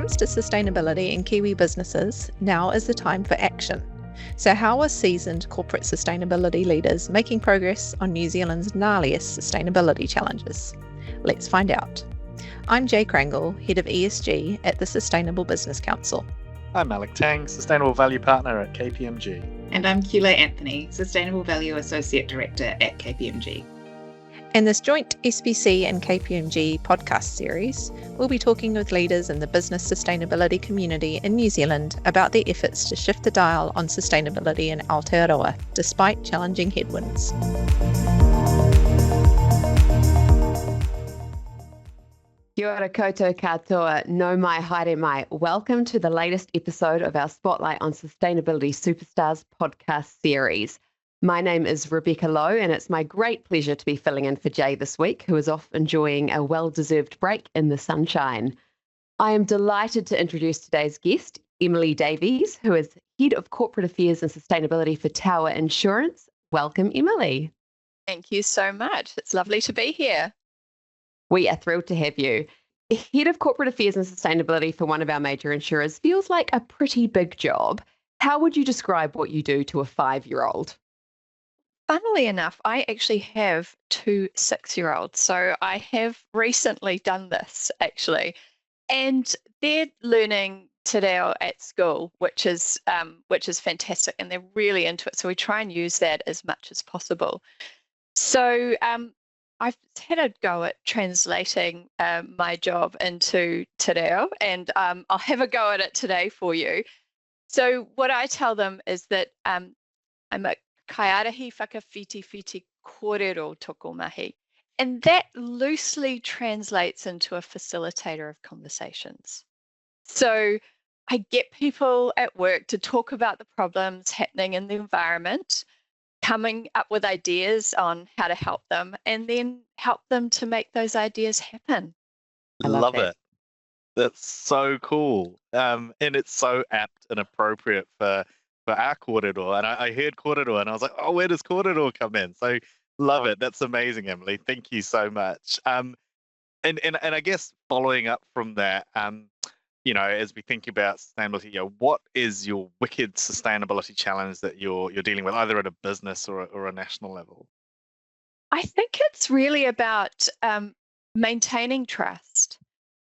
comes to sustainability in Kiwi businesses, now is the time for action. So how are seasoned corporate sustainability leaders making progress on New Zealand's gnarliest sustainability challenges? Let's find out. I'm Jay Krangle, Head of ESG at the Sustainable Business Council. I'm Alec Tang, Sustainable Value Partner at KPMG. And I'm Kula Anthony, Sustainable Value Associate Director at KPMG. In this joint SBC and KPMG podcast series, we'll be talking with leaders in the business sustainability community in New Zealand about their efforts to shift the dial on sustainability in Aotearoa, despite challenging headwinds. Kia ora koutou katoa, no mai haere mai. Welcome to the latest episode of our Spotlight on Sustainability Superstars podcast series. My name is Rebecca Lowe, and it's my great pleasure to be filling in for Jay this week, who is off enjoying a well-deserved break in the sunshine. I am delighted to introduce today's guest, Emily Davies, who is Head of Corporate Affairs and Sustainability for Tower Insurance. Welcome, Emily. Thank you so much. It's lovely to be here. We are thrilled to have you. Head of Corporate Affairs and Sustainability for one of our major insurers feels like a pretty big job. How would you describe what you do to a 5-year-old? Funnily enough, I actually have 2 6-year-olds. So I have recently done this actually. And they're learning te reo at school, which is fantastic. And they're really into it. So we try and use that as much as possible. So I've had a go at translating my job into te reo, and I'll have a go at it today for you. So what I tell them is that I'm a kaiarahi whakawhitiwhiti kōrero tokomahi. And that loosely translates into a facilitator of conversations. So I get people at work to talk about the problems happening in the environment, coming up with ideas on how to help them, and then help them to make those ideas happen. I love it. That's so cool. And it's so apt and appropriate for our kōrero. And I heard kōrero and I was like, oh, where does kōrero come in? So love it. That's amazing, Emily. Thank you so much. And I guess following up from that, as we think about sustainability, what is your wicked sustainability challenge that you're dealing with, either at a business or a national level? I think it's really about maintaining trust.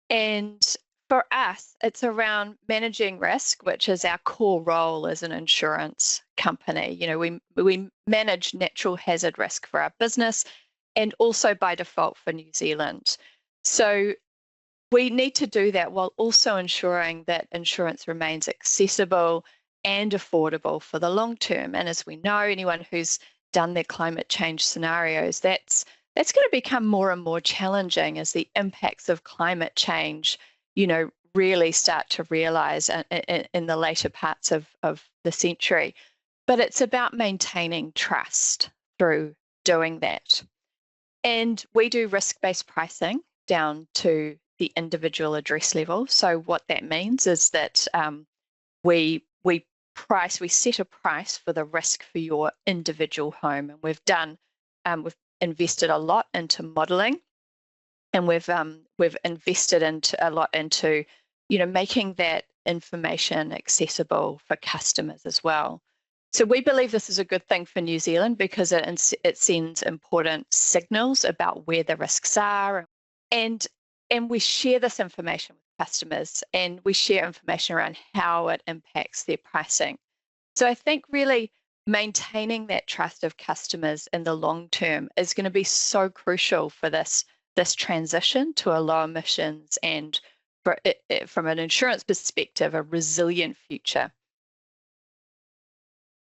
And for us, it's around managing risk, which is our core role as an insurance company. We manage natural hazard risk for our business and also by default for New Zealand. So we need to do that while also ensuring that insurance remains accessible and affordable for the long term. And as we know, anyone who's done their climate change scenarios, that's going to become more and more challenging as the impacts of climate change, really start to realize in the later parts of the century. But it's about maintaining trust through doing that. And we do risk-based pricing down to the individual address level. So what that means is that we set a price for the risk for your individual home, and we've invested a lot into modelling, and we've invested a lot into making that information accessible for customers as well. So we believe this is a good thing for New Zealand because it sends important signals about where the risks are, and we share this information with customers, and we share information around how it impacts their pricing. So I think really maintaining that trust of customers in the long term is going to be so crucial for this transition to a low emissions and, from an insurance perspective, a resilient future.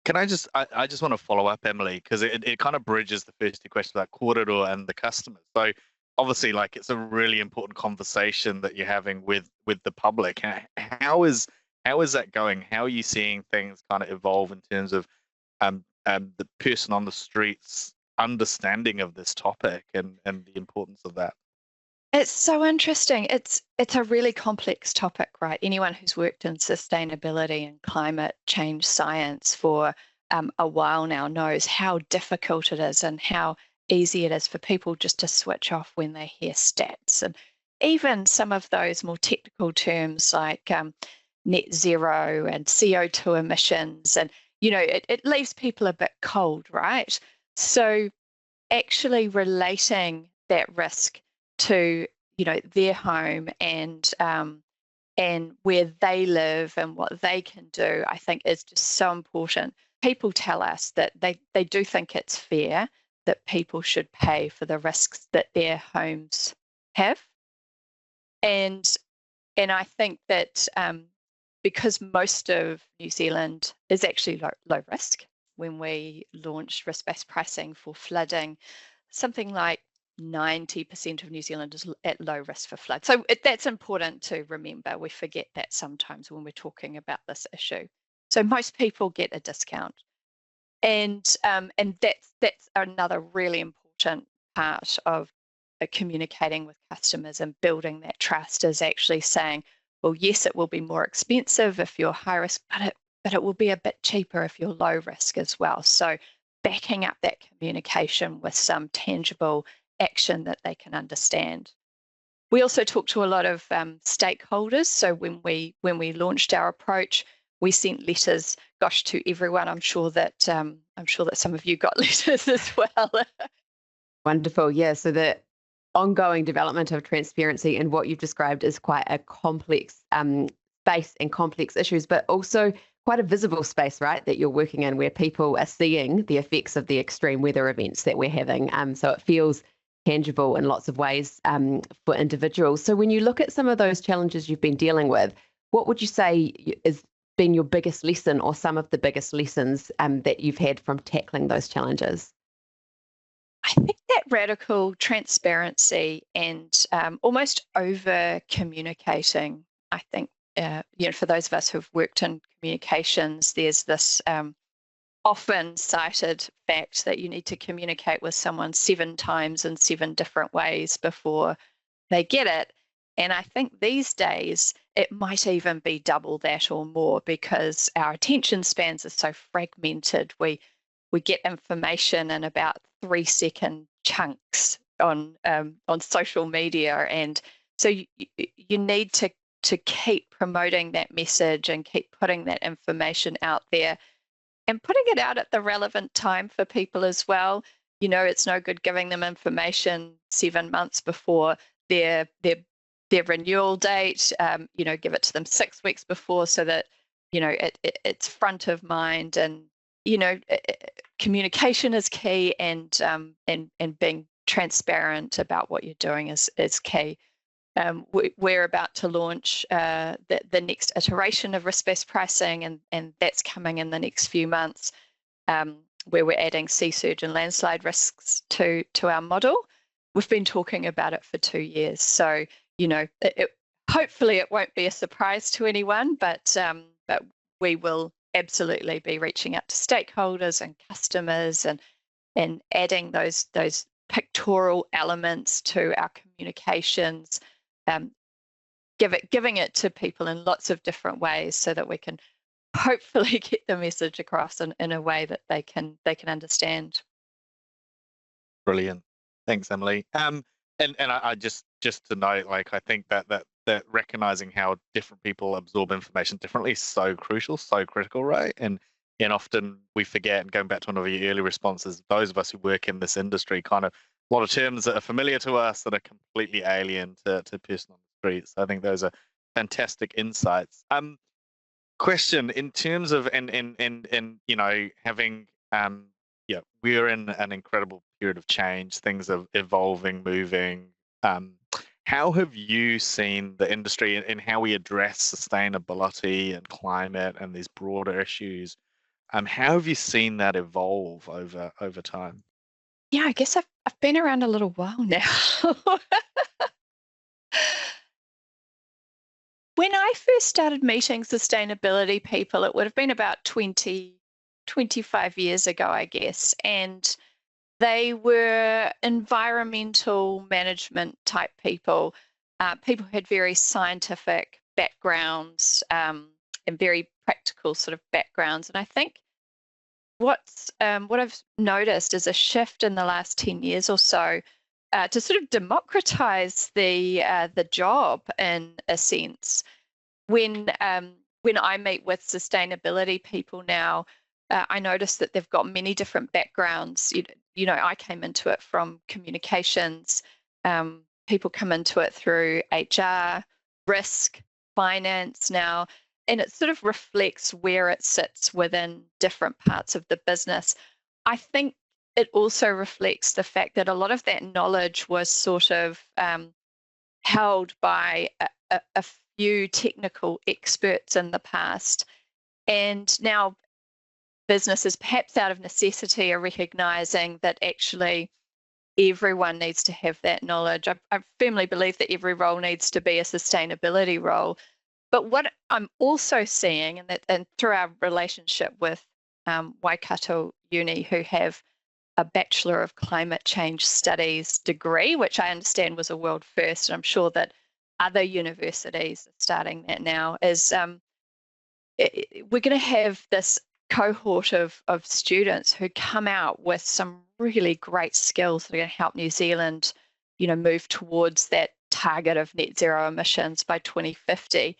Can I just want to follow up, Emily, because it kind of bridges the first 2 questions about kōrero and the customers. So obviously, it's a really important conversation that you're having with the public. How is that going? How are you seeing things kind of evolve in terms of the person on the streets understanding of this topic and the importance of that? It's so interesting. It's a really complex topic, right? Anyone who's worked in sustainability and climate change science for a while now knows how difficult it is and how easy it is for people just to switch off when they hear stats. And even some of those more technical terms like net zero and CO2 emissions, and it leaves people a bit cold, right? So actually relating that risk to their home and where they live and what they can do, I think is just so important. People tell us that they do think it's fair that people should pay for the risks that their homes have. And I think that because most of New Zealand is actually low risk, when we launched risk-based pricing for flooding, something like 90% of New Zealand is at low risk for flood. So that's important to remember. We forget that sometimes when we're talking about this issue. So most people get a discount, and that's another really important part of communicating with customers and building that trust, is actually saying, well, yes, it will be more expensive if you're high risk, but it will be a bit cheaper if you're low risk as well. So backing up that communication with some tangible action that they can understand. We also talk to a lot of stakeholders. So when we launched our approach, we sent letters, gosh, to everyone. I'm sure that some of you got letters as well. Wonderful. Yeah. So the ongoing development of transparency and what you've described is quite a complex space and complex issues, but also quite a visible space, right, that you're working in, where people are seeing the effects of the extreme weather events that we're having. So it feels tangible in lots of ways for individuals. So when you look at some of those challenges you've been dealing with, what would you say has been your biggest lesson, or some of the biggest lessons that you've had from tackling those challenges? I think that radical transparency and almost over communicating. I think for those of us who've worked in communications, there's this often cited fact that you need to communicate with someone 7 times in 7 different ways before they get it. And I think these days it might even be double that or more, because our attention spans are so fragmented. We get information in about 3-second chunks on social media, and so you need to keep promoting that message and keep putting that information out there, and putting it out at the relevant time for people as well. It's no good giving them information 7 months before their renewal date. Give it to them 6 weeks before, so that it's front of mind. And communication is key, and being transparent about what you're doing is key. We're about to launch the next iteration of risk-based pricing, and that's coming in the next few months, where we're adding sea surge and landslide risks to our model. We've been talking about it for 2 years, so hopefully it won't be a surprise to anyone, but we will absolutely be reaching out to stakeholders and customers and adding those pictorial elements to our communications, giving it to people in lots of different ways, so that we can hopefully get the message across in a way that they can understand. Brilliant. Thanks, Emily. And I just to note, like, I think that recognizing how different people absorb information differently is so crucial, so critical, right? And often we forget, and going back to one of your early responses, those of us who work in this industry, kind of a lot of terms that are familiar to us that are completely alien to a person on the streets. I think those are fantastic insights. Question in terms of and having we're in an incredible period of change. Things are evolving, moving. How have you seen the industry and how we address sustainability and climate and these broader issues? How have you seen that evolve over time? Yeah, I guess I've been around a little while now. When I first started meeting sustainability people, it would have been about 25 years ago, I guess. And they were environmental management type people, people who had very scientific backgrounds and very practical sort of backgrounds. And I think what I've noticed is a shift in the last 10 years or so, to sort of democratize the job in a sense. When I meet with sustainability people now, I notice that they've got many different backgrounds. You know, I came into it from communications. People come into it through HR, risk, finance now, and it sort of reflects where it sits within different parts of the business. I think it also reflects the fact that a lot of that knowledge was sort of held by a few technical experts in the past. And now businesses, perhaps out of necessity, are recognizing that actually everyone needs to have that knowledge. I firmly believe that every role needs to be a sustainability role. But what I'm also seeing, and through our relationship with Waikato Uni, who have a Bachelor of Climate Change Studies degree, which I understand was a world first, and I'm sure that other universities are starting that now, is we're going to have this cohort of students who come out with some really great skills that are going to help New Zealand, move towards that target of net zero emissions by 2050.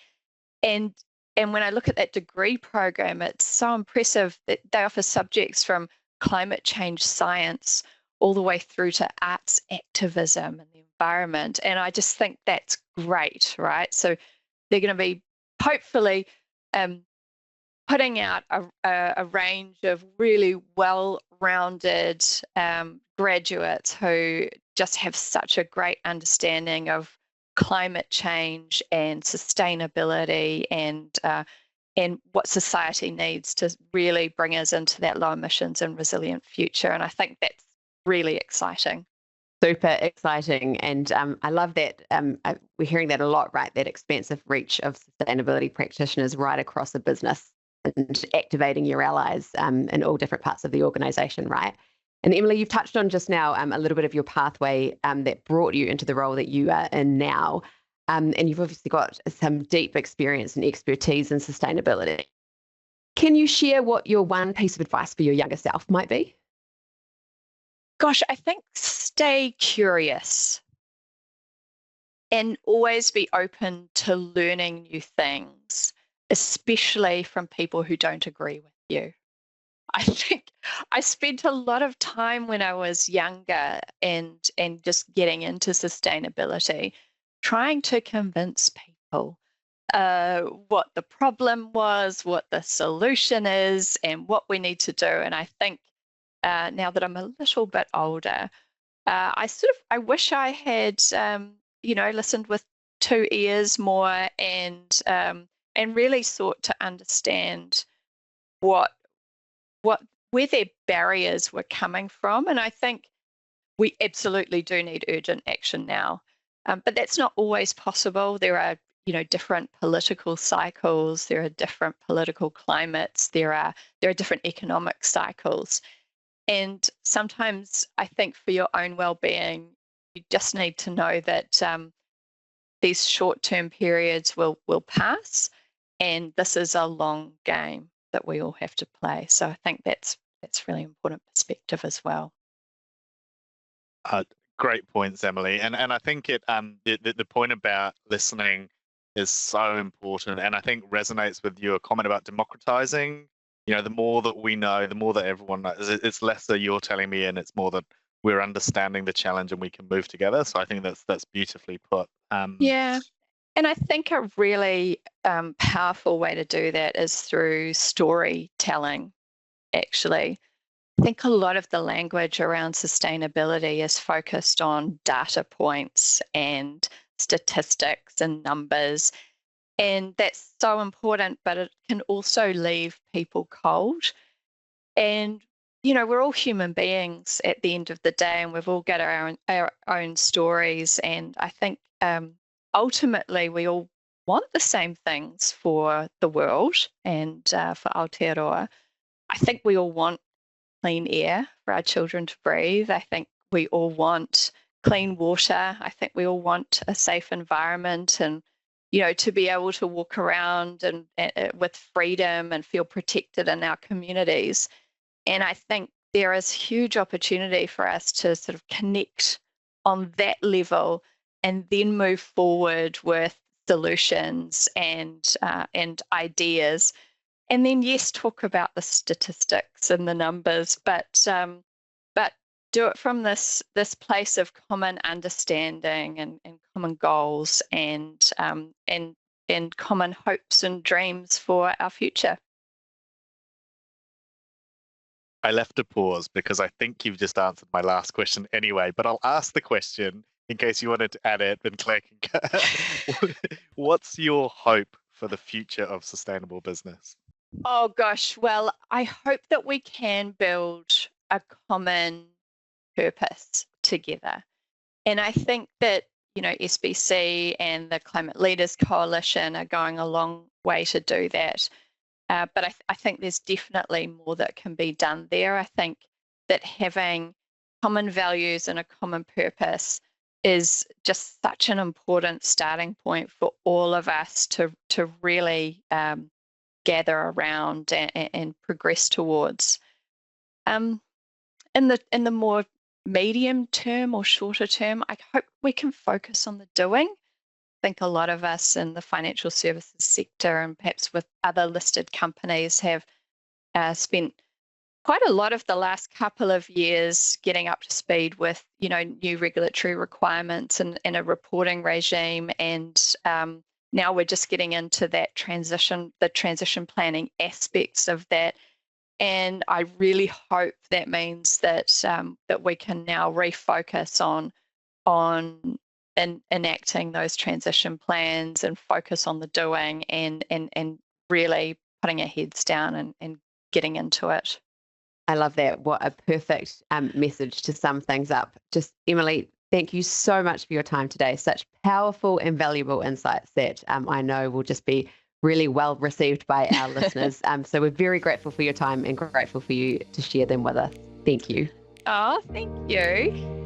And when I look at that degree program, it's so impressive that they offer subjects from climate change science all the way through to arts activism and the environment. And I just think that's great, right? So they're going to be hopefully putting out a range of really well-rounded graduates who just have such a great understanding of climate change and sustainability and what society needs to really bring us into that low emissions and resilient future. And I think that's really exciting. Super exciting. And I love that. We're hearing that a lot, right? That expansive reach of sustainability practitioners right across the business and activating your allies in all different parts of the organization, right? And Emily, you've touched on just now a little bit of your pathway that brought you into the role that you are in now. And you've obviously got some deep experience and expertise in sustainability. Can you share what your one piece of advice for your younger self might be? Gosh, I think stay curious and always be open to learning new things, especially from people who don't agree with you. I think I spent a lot of time when I was younger and just getting into sustainability, trying to convince people what the problem was, what the solution is, and what we need to do. And I think now that I'm a little bit older, I wish I had listened with two ears more and really sought to understand where their barriers were coming from. And I think we absolutely do need urgent action now. But that's not always possible. There are, different political cycles, there are different political climates, there are different economic cycles. And sometimes I think for your own well-being, you just need to know that these short-term periods will pass, and this is a long game that we all have to play. So I think that's really important perspective as well. Great points, Emily. And I think the point about listening is so important, and I think resonates with your comment about democratizing. The more that we know, the more that everyone knows. It's less that you're telling me, and it's more that we're understanding the challenge and we can move together. So I think that's beautifully put. Yeah. And I think a really powerful way to do that is through storytelling, actually. I think a lot of the language around sustainability is focused on data points and statistics and numbers. And that's so important, but it can also leave people cold. And, we're all human beings at the end of the day, and we've all got our own stories. And I think ultimately we all want the same things for the world and for Aotearoa. I think we all want clean air for our children to breathe. I think we all want clean water. I think we all want a safe environment and, to be able to walk around and with freedom and feel protected in our communities. And I think there is huge opportunity for us to sort of connect on that level, and then move forward with solutions and ideas. And then, yes, talk about the statistics and the numbers, but do it from this place of common understanding and common goals and common hopes and dreams for our future. I left a pause because I think you've just answered my last question anyway, but I'll ask the question in case you wanted to add it, then Claire can. What's your hope for the future of sustainable business? Oh gosh, well, I hope that we can build a common purpose together. And I think that, SBC and the Climate Leaders Coalition are going a long way to do that. But I think there's definitely more that can be done there. I think that having common values and a common purpose is just such an important starting point for all of us to really gather around and progress towards. In the more medium term or shorter term, I hope we can focus on the doing. I think a lot of us in the financial services sector and perhaps with other listed companies have spent quite a lot of the last couple of years getting up to speed with, new regulatory requirements and a reporting regime. And now we're just getting into the transition planning aspects of that. And I really hope that means that that we can now refocus on enacting those transition plans and focus on the doing and really putting our heads down and getting into it. I love that. What a perfect message to sum things up. Just Emily, thank you so much for your time today. Such powerful and valuable insights that I know will just be really well received by our listeners. So we're very grateful for your time and grateful for you to share them with us. Thank you. Oh, thank you.